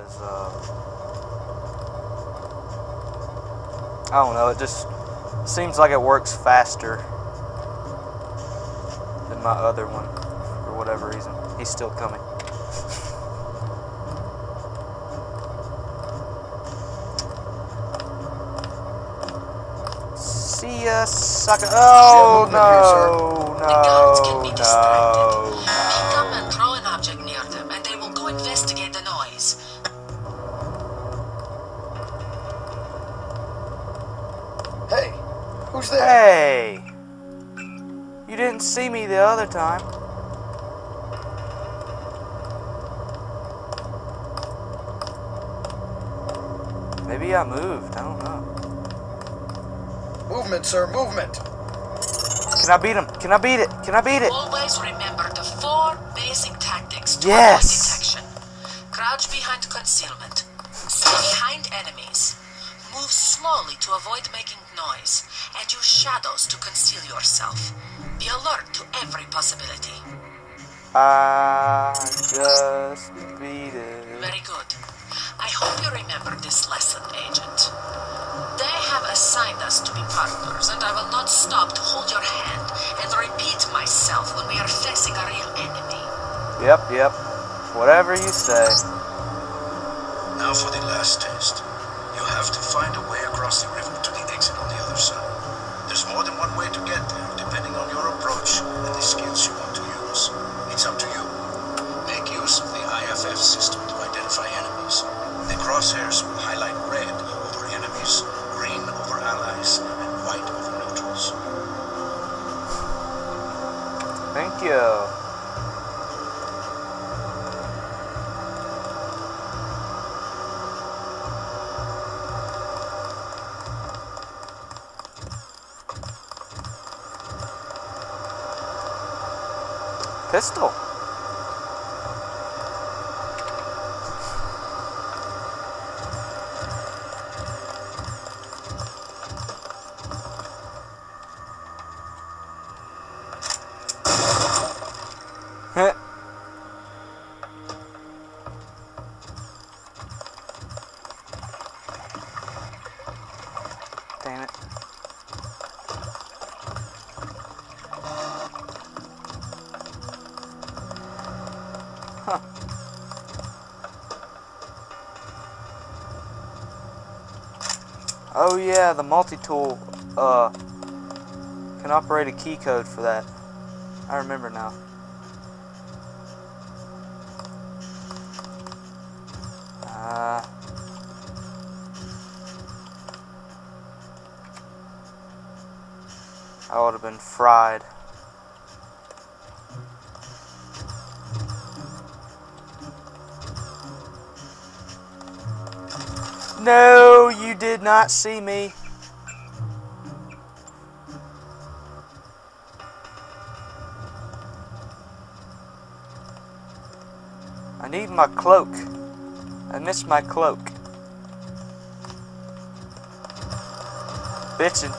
because I don't know, it just seems like it works faster than my other one for whatever reason. He's still coming. See ya, sucker. Oh, no, no, no. Come and throw an object near them, and they will go investigate the noise. Hey, who's there? Hey! You didn't see me the other time. Maybe I moved, I don't know. Movement, sir, movement. Can I beat him? Can I beat it? Can I beat it? Always remember the 4 basic tactics to Yes. avoid detection. Crouch behind concealment. Stay behind enemies. Move slowly to avoid making noise. And use shadows to conceal yourself. Be alert to every possibility. I just beat it. Very good. I hope you remember this lesson, Agent. They have assigned us to be partners, and I will not stop to hold your hand and repeat myself when we are facing a real enemy. Yep. Whatever you say. Now for the last test. You have to find a way across the river to the exit on the other side. There's more than one way to get there, depending on your approach and the skills you want to use. It's up to you. Make use of the IFF system to identify enemies. The crosshairs will highlight red over enemies, green over allies, and white over neutrals. Thank you. Pistol. Damn it. Huh. Oh yeah, the multi-tool can operate a key code for that. I remember now. I would have been fried. No, you did not see me. I need my cloak. I missed my cloak. Bitchin'.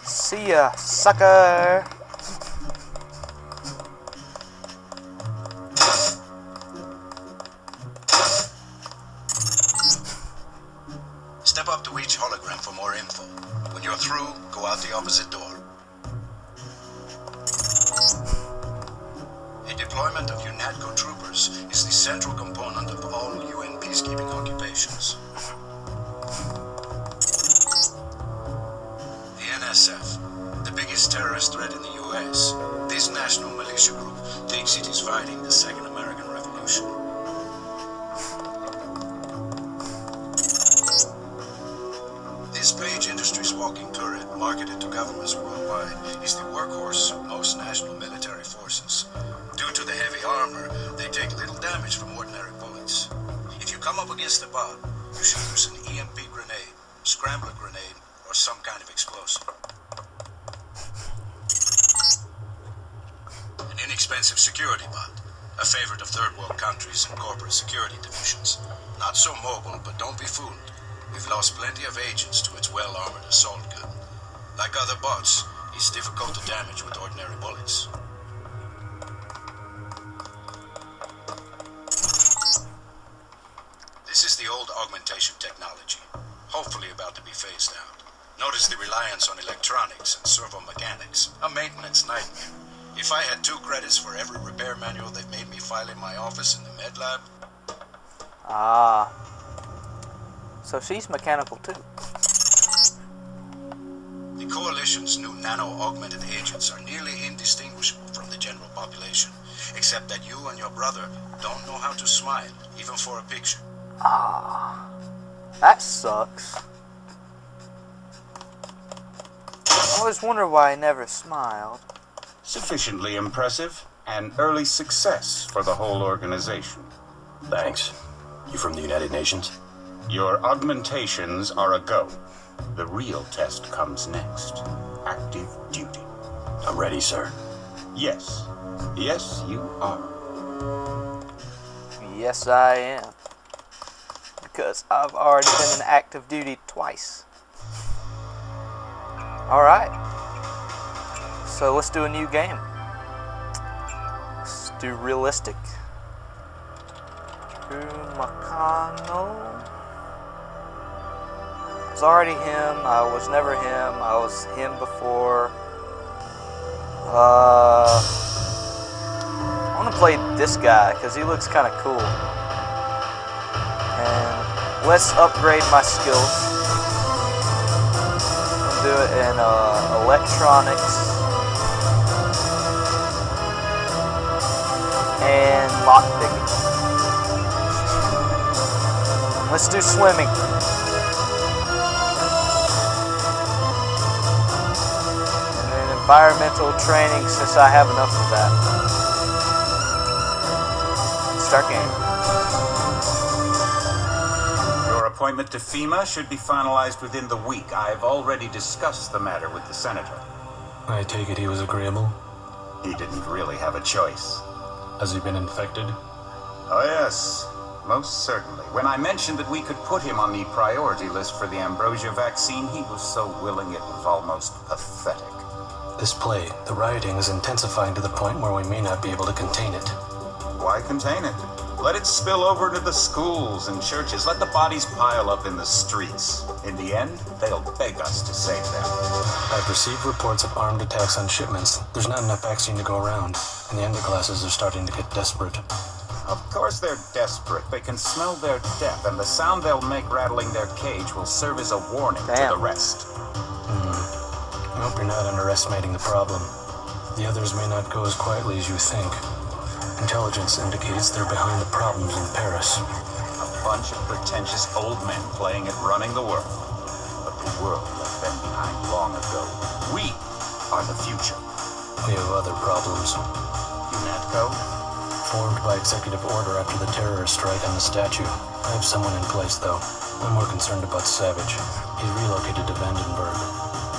See ya, sucker. Step up to each hologram for more info. When you're through, go out the opposite door. A deployment of UNATCO troopers is the central component of all UN peacekeeping occupations. The NSF, the biggest terrorist threat in the US, this national militia group thinks it is fighting the Second American Revolution. This Page Industries walking turret, marketed to governments worldwide, is the workhorse of most national military forces. Due to the heavy armor, they take little damage from ordinary bullets. If you come up against the bot, you should use an EMP grenade, scrambler grenade, or some kind of explosive. An inexpensive security bot, a favorite of third world countries and corporate security divisions. Not so mobile, but don't be fooled. We've lost plenty of agents to its well-armored assault gun. Like other bots, he's difficult to damage with ordinary bullets. This is the old augmentation technology, hopefully about to be phased out. Notice the reliance on electronics and servo mechanics, a maintenance nightmare. If I had 2 credits for every repair manual they've made me file in my office in the med lab. Ah. So she's mechanical too. The Coalition's new nano-augmented agents are nearly indistinguishable from the general population, except that you and your brother don't know how to smile, even for a picture. Ah. That sucks. I always wonder why I never smiled. Sufficiently impressive. An early success for the whole organization. Thanks. You from the United Nations? Your augmentations are a go. The real test comes next. Active duty. I'm ready, sir. Yes. Yes, you are. Yes, I am. Because I've already been in active duty twice. Alright. So let's do a new game. Let's do realistic. Drew McConnell. It was already him. I was never him. I was him before. I want to play this guy because he looks kind of cool. And let's upgrade my skills. I'll do it in electronics and lockpicking. Let's do swimming. And then environmental training since I have enough of that. Start game. Your appointment to FEMA should be finalized within the week. I've already discussed the matter with the senator. I take it he was agreeable? He didn't really have a choice. Has he been infected? Oh yes, most certainly. When I mentioned that we could put him on the priority list for the ambrosia vaccine, he was so willing it was almost pathetic. This plague, the rioting is intensifying to the point where we may not be able to contain it. Why contain it? Let it spill over to the schools and churches. Let the bodies pile up in the streets. In the end, they'll beg us to save them. I've received reports of armed attacks on shipments. There's not enough vaccine to go around, and the underclasses are starting to get desperate. Of course they're desperate. They can smell their death, and the sound they'll make rattling their cage will serve as a warning to the rest. I hope you're not underestimating the problem. The others may not go as quietly as you think. Intelligence indicates they're behind the problems in Paris. A bunch of pretentious old men playing at running the world. But the world left them behind long ago. We are the future. We have other problems. UNATCO? Formed by executive order after the terrorist strike on the statue. I have someone in place, though. I'm more concerned about Savage. He's relocated to Vandenberg.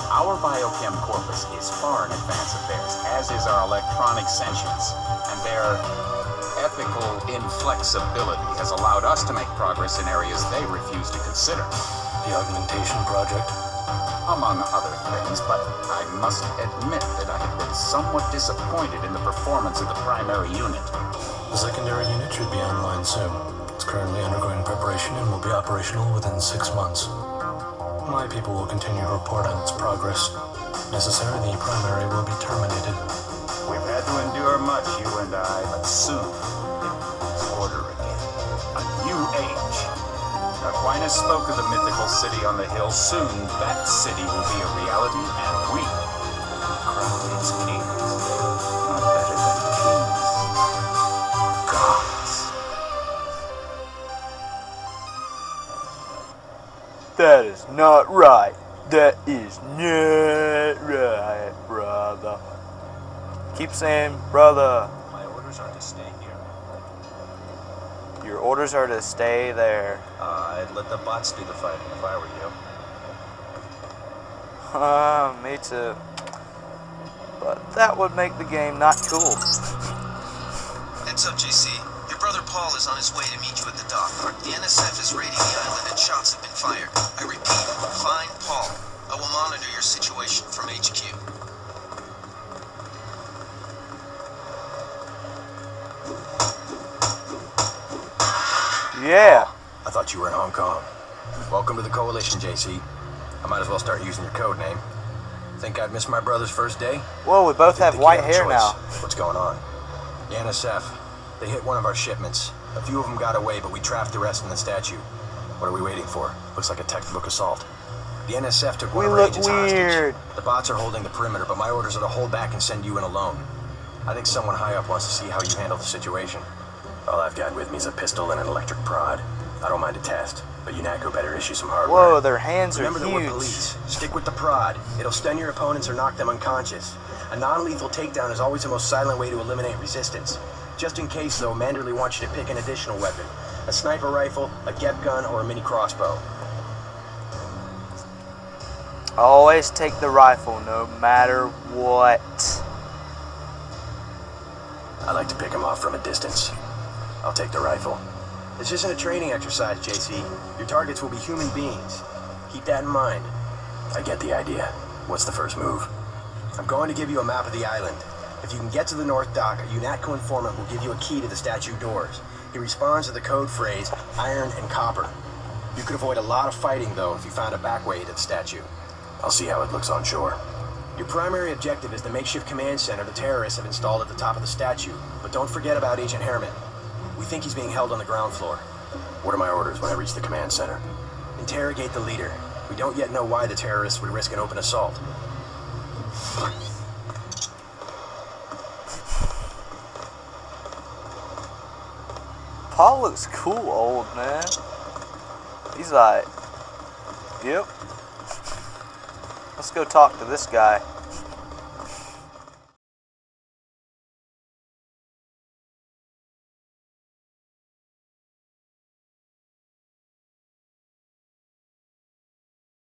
Our biochem corpus is far in advance of theirs, as is our electronic sentience, and their ethical inflexibility has allowed us to make progress in areas they refuse to consider. The augmentation project? Among other things, but I must admit that I have been somewhat disappointed in the performance of the primary unit. The secondary unit should be online soon. It's currently undergoing preparation and will be operational within 6 months. My people will continue to report on its progress. If necessary, the primary will be terminated. We've had to endure much, you and I, but soon it will order again. A new age. Aquinas spoke of the mythical city on the hill. Soon that city will be a reality, and we will crown its kings. Not better than kings. Gods. That is not right. That is not right, brother. Keep saying, brother. My orders are to stay here. Your orders are to stay there. I'd let the bots do the fighting if I were you. Me too. But that would make the game not cool. Heads up, JC. Your brother Paul is on his way to meet you at the dock. The NSF is raiding the island and shots have been Fired. I repeat, find Paul. I will monitor your situation from HQ. Yeah. I thought you were in Hong Kong. Welcome to the Coalition, JC. I might as well start using your code name. Think I've missed my brother's first day? Whoa, we both have Think you white a hair choice. now. What's going on? The NSF. They hit one of our shipments. A few of them got away, but we trapped the rest in the statue. What are we waiting for? Looks like a textbook assault. The NSF took one of our agents weird. hostage. The bots are holding the perimeter, but my orders are to hold back and send you in alone. I think someone high up wants to see how you handle the situation. All I've got with me is a pistol and an electric prod. I don't mind a test, but UNATCO better issue some hardware. Whoa, their hands are Remember that we're huge. police. Stick with the prod. It'll stun your opponents or knock them unconscious. A non-lethal takedown is always the most silent way to eliminate resistance. Just in case, though, Manderley wants you to pick an additional weapon. A sniper rifle, a GEP gun, or a mini crossbow. Always take the rifle, no matter what. I like to pick them off from a distance. I'll take the rifle. This isn't a training exercise, JC. Your targets will be human beings. Keep that in mind. I get the idea. What's the first move? I'm going to give you a map of the island. If you can get to the North Dock, a UNATCO informant will give you a key to the statue doors. He responds to the code phrase, iron and copper. You could avoid a lot of fighting, though, if you found a back way to the statue. I'll see how it looks on shore. Your primary objective is the makeshift command center the terrorists have installed at the top of the statue. But don't forget about Agent Herman. We think he's being held on the ground floor. What are my orders when I reach the command center? Interrogate the leader. We don't yet know why the terrorists would risk an open assault. Paul looks cool, old man. He's like, yep. Let's go talk to this guy.